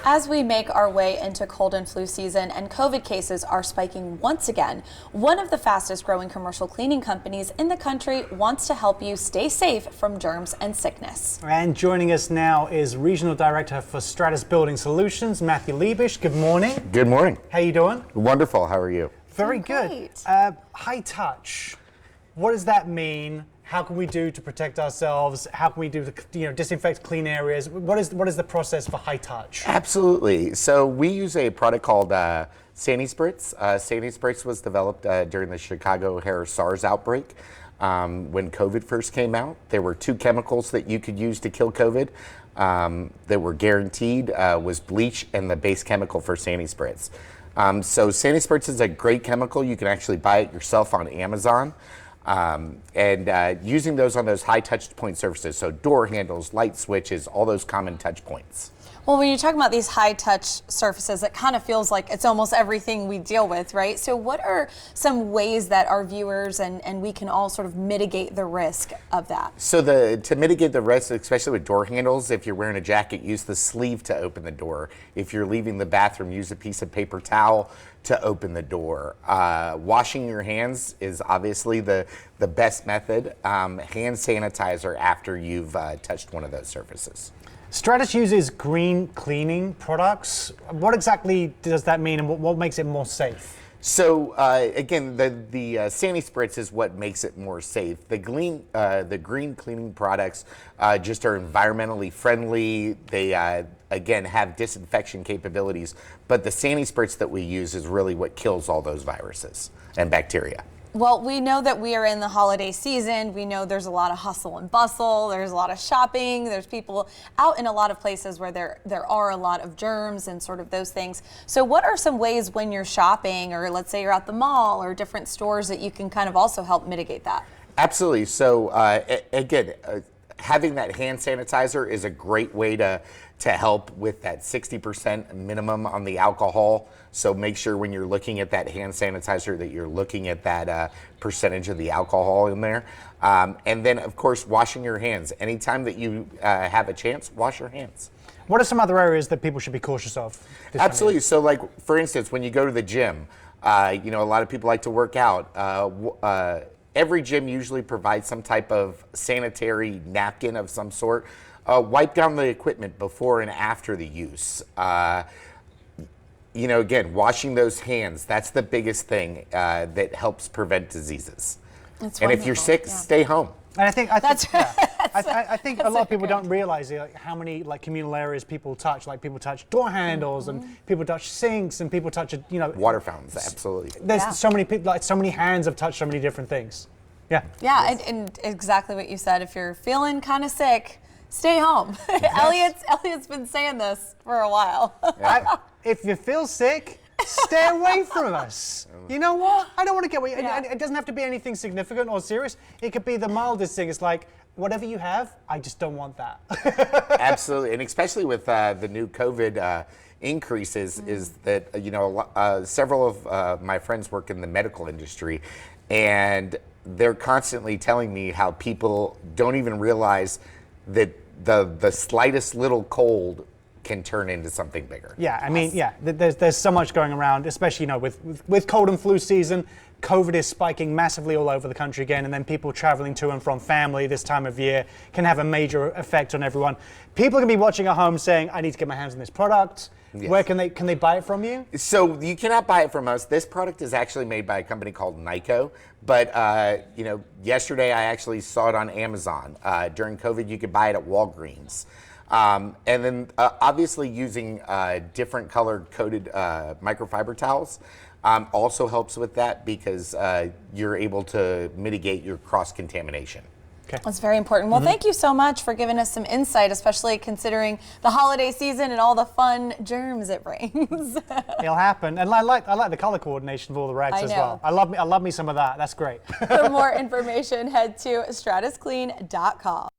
As we make our way into cold and flu season and COVID cases are spiking once again, one of the fastest growing commercial cleaning companies in the country wants to help you stay safe from germs and sickness. And joining us now is Regional Director for Stratus Building Solutions, Matthew Liebisch. Good morning. Good morning. How you doing? Wonderful. How are you? Very Doing good. great. High touch. What does that mean? How can we do to protect ourselves? How can we do to disinfect, clean areas? What is the process for high touch? Absolutely. So we use a product called Sandy Spritz. Sandy Spritz was developed during the Chicago O'Hare SARS outbreak. When COVID first came out, there were two chemicals that you could use to kill COVID that were guaranteed was bleach and the base chemical for Sandy Spritz. So Sandy Spritz is a great chemical. You can actually buy it yourself on Amazon. Using those on those high touch point surfaces, so door handles, light switches, all those common touch points. Well, when you talk about these high touch surfaces, it kind of feels like it's almost everything we deal with, right? So what are some ways that our viewers and we can all sort of mitigate the risk of that? So to mitigate the risk, especially with door handles, if you're wearing a jacket, use the sleeve to open the door. If you're leaving the bathroom, use a piece of paper towel to open the door. Washing your hands is obviously the best method. Hand sanitizer after you've touched one of those surfaces. Stratus uses green cleaning products. What exactly does that mean, and what makes it more safe? So again, the Sandy Spritz is what makes it more safe. The green cleaning products just are environmentally friendly. They again have disinfection capabilities, but the Sandy Spritz that we use is really what kills all those viruses and bacteria. Well, we know that we are in the holiday season. We know there's a lot of hustle and bustle. There's a lot of shopping. There's people out in a lot of places where there are a lot of germs and sort of those things. So what are some ways when you're shopping, or let's say you're at the mall or different stores, that you can kind of also help mitigate that? Absolutely. So again, having that hand sanitizer is a great way to help with that 60% minimum on the alcohol. So make sure when you're looking at that hand sanitizer that you're looking at that percentage of the alcohol in there. And then, of course, washing your hands. Anytime that you have a chance, wash your hands. What are some other areas that people should be cautious of? Absolutely. So like, for instance, when you go to the gym, a lot of people like to work out. Every gym usually provides some type of sanitary napkin of some sort. Wipe down the equipment before and after the use. Again, washing those hands, that's the biggest thing that helps prevent diseases. That's and if you're sick, yeah. stay home. And I think I think a lot of people great. don't realize how many communal areas people touch. Like people touch door handles, and people touch sinks, and people touch Water fountains, absolutely. There's so many people, so many hands have touched so many different things. Yeah. Yeah, and exactly what you said. If you're feeling kind of sick, stay home. Elliot's been saying this for a while. If you feel sick, stay away from us. You know what? I don't want to get away. Yeah. It doesn't have to be anything significant or serious. It could be the mildest thing. It's like, whatever you have, I just don't want that. Absolutely, and especially with the new COVID increases, is that several of my friends work in the medical industry, and they're constantly telling me how people don't even realize that the slightest little cold can turn into something bigger. Yeah, I mean, there's so much going around, especially with cold and flu season. COVID is spiking massively all over the country again, and then people traveling to and from family this time of year can have a major effect on everyone. People can be watching at home saying, I need to get my hands on this product. Yes. Where can they buy it from you? So you cannot buy it from us. This product is actually made by a company called Nyko. But yesterday I actually saw it on Amazon. During COVID, you could buy it at Walgreens. And then obviously using different color coded microfiber towels also helps with that, because you're able to mitigate your cross-contamination. Okay. That's very important. Well, thank you so much for giving us some insight, especially considering the holiday season and all the fun germs it brings. It'll happen. And I like the color coordination of all the rags as well. I love me some of that. That's great. For more information, head to stratusclean.com.